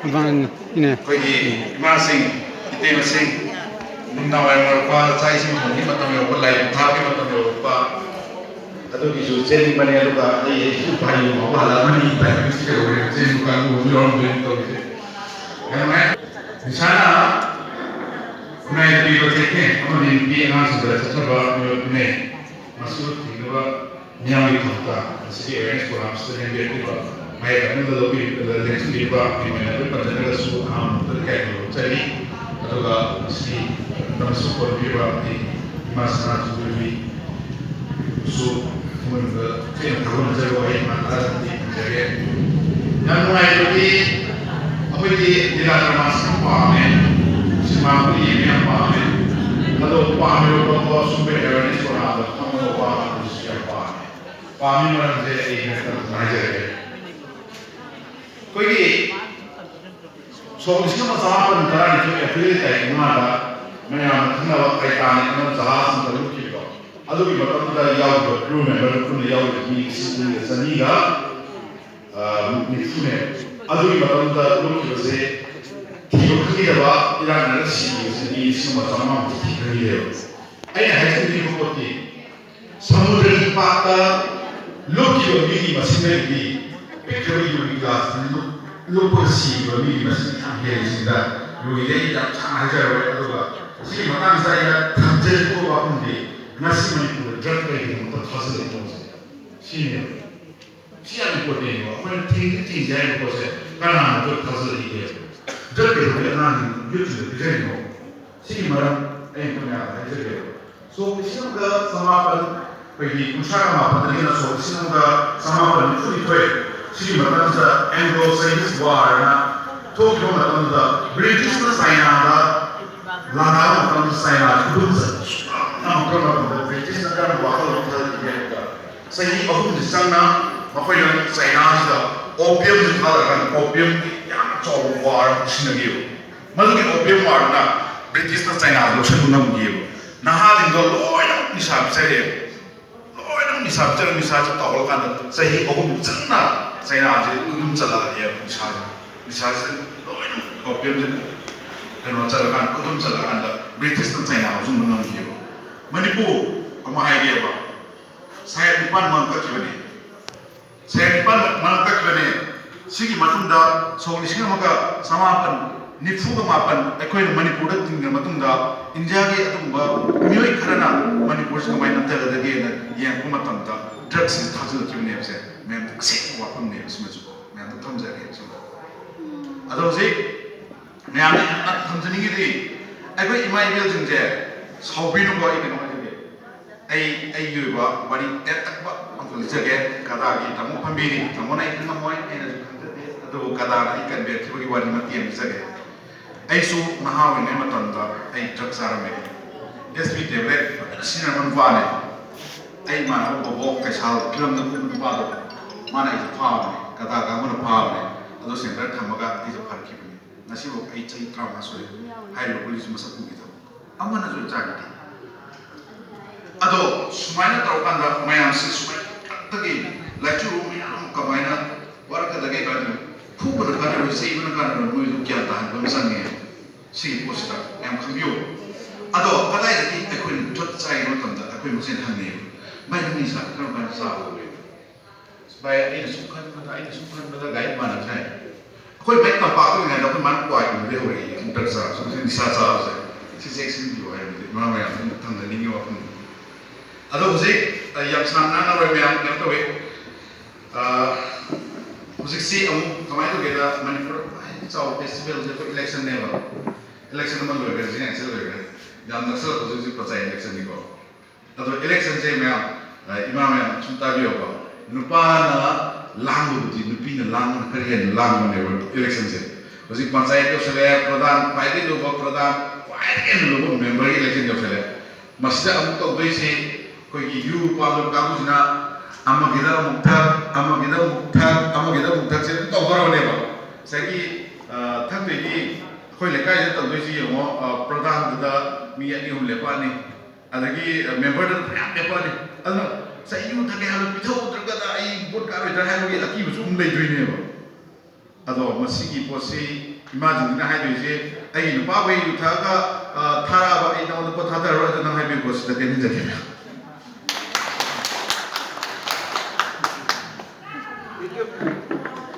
Bang ini. Pergi masing, kita masing. Nawai mereka saya sih mungkin macam apa lain, tapi macam apa. Atau di jadi mana lu kan, itu paling mau halaman ini, tapi mesti kalau jadi bukan orang bentuk itu. Karena di sana, Khunaida di Cheitheng, apa di anak sudah sesuatu ini masuk tinggal nyambi kota, segi sekolah student dia tu. Mereka ni lebih lensi di bawah di mana tu pada negara suku ham terkait dengan jadi atau mesti termasuk Peeba di masa sebelum su kemudian film tahun baru yang mana di jadi yang mulai dari apa di dalam masa pamen semua ini yang pamen atau pamen atau sumber awareness orang ada kamu pamen siapa pamen orang jadi ini terus कोई solution में जहाँ पर निकला नहीं तो April का एक माह मैं यहाँ खन्नबा पैताने में जहाँ से चलूँ की तो अदुगी मतलब तो याव तो क्रू में बड़े क्रू ने याव तो किसी सनी का मिक्स में अदुगी मतलब तो क्रू की वजह किलो की दबा इधर नरसी सनी इसमें जमा की है ऐसे हैसे भी होती समुद्र की पाता लोग की वही मशीनरी भी Pekari yung gas, lupa si bami masih ada sih dah. Luiya yang sangat jauh itu lah. Si mana saya kerja itu apa pun masih Manipur jaga itu untuk hasil itu. Si ni, si yang ikut ini, apa tinggi jadi proses. Karena untuk hasil itu, jaga itu yang YouTube jadi no. Si mana punya jaga. So si kita sama pergi usaha apa tadi nak so si kita sama pergi free Si macam Anglo-Chinese War na, Tokyo macam British na China na, Langkawi macam China itu nama macam British na kan wakil wakil dia. Saya aku di sana, apa yang China itu opium itu kan opium yang jauh war sini. Maksudnya opium war na British na China itu sebelum dia. Nah hal itu loh nisab saya, loh nisab tahu kan saya aku benar. Saya aja belum jalan ya misalnya opium je, kalau jalan belum jalan dah British dan China harus menang dia. Manipur, apa hai dia apa? Saya di depan mangkat ni, segi macam dah solusi maka sama apa? Nifu apa? Aku ini Manipur dah tinggal macam dah India ke atau mioi kerana Manipur sekarang nanti ada lagi yang macam dah drugs itu hasil kini apa sih? Memang sih wapun ni semua juga, memang tu jadi semua. Atau sih, memang nak thamjani gini, aku imai bil jengje, sahabat nu kau ini nama jengje, juga, bari tak apa jengje, kata lagi, tamu pembeli, tamu naik dengan moy, atau kata ikan ber, sebagai wali mati yang jengje, su mahal ini macam tu, drug saram ini, SB tablet, sinar manfaat, mana bawa kesal, kirim tu bawa. Mana itu paham, kata kamu paham ni, atau sendiri thamaga itu pergi ni. Nasi buk cai trauma sore, hai lo polis masa pun gitu. Aman aja jadi. Atau semuanya tahu kan dah, mayang sesuai. Tapi lecture room ni kamu kemana? Warga lagi kan, pukul kan, sih mana kan, itu kian tahan bangsa si poster yang kambio. Atau kata ini aku ini jod saya macam tu, aku mesti hangi. Banyak ni sah, kan banyak sah. Supaya ini sukan pada gaya mana saya. Kau baik tampak tu dengan aku mana kuat itu dia orang yang terasa, seperti di sana saya. Si seksi juga yang mana yang tentang ini apa pun. Atau musik yang sana orang yang tu musik si kemarin tu kita Manipur caw festival itu election level. Election mana level presidential level. Yang naksal posisi percaya election ni kau. Atau election saya imam yang cinta dia apa. Nupa na lang tu, nupi na lang karian lang mana election se. Masih pancayan tu selesai, pradhan, pahit itu buat pradhan, pahit itu buat member election tu selesai. Masih ada untuk tu isi, kau iu palu kamu sina, ama kita muktak, se tu orang ni apa. Saya ki, thang tu ini ꯑꯩꯈꯣꯏ ꯂꯩꯀꯥꯏꯗ ꯇꯧꯗꯣꯏꯁꯤ ꯌꯦꯡꯉꯣ ꯄ꯭ꯔꯙꯥꯟꯗꯨꯗ ꯃꯤ 2-3 ꯂꯦꯞꯄꯛꯑꯅꯤ ꯑꯗꯒꯤ ꯃꯦꯝꯕꯔꯗꯨꯗ ꯃꯌꯥꯝ ꯂꯦꯞꯄꯛꯑꯅꯤ ꯑꯗꯨꯅ ꯆꯍꯤ U ꯊꯛꯀꯦ ꯍꯥꯏꯕ ꯄꯤꯊꯣꯛꯎꯗ꯭ꯔꯒꯗ ꯑꯩ ꯚꯣꯠ ꯀꯥꯔꯣꯏꯗ꯭ꯔꯥ ꯍꯥꯏꯕꯒꯤ ꯑꯀꯤꯕꯁꯨ ꯑꯃꯨꯛ ꯂꯩꯗꯣꯏꯅꯦꯕ ꯑꯗꯣ ꯃꯁꯤꯒꯤ ꯄꯣꯠꯁꯤ ꯏꯃꯥꯁꯤꯡꯁꯤꯅ ꯍꯥꯏꯗꯣꯏꯁꯦ ꯑꯩꯒꯤ ꯅꯨꯄꯥꯕꯨ ꯌꯨ ꯊꯛꯑꯒ ꯊꯥꯔꯛꯑꯕ ꯑꯩ ꯅꯉꯣꯟꯗ ꯄꯣꯠ ꯊꯥꯗꯔꯔꯣꯏ ꯑꯗꯨ ꯅꯪ ꯍꯥꯏꯕꯤꯌꯨꯀꯣ ꯁꯤꯗ ꯇꯦꯟꯍꯟꯖꯒꯦ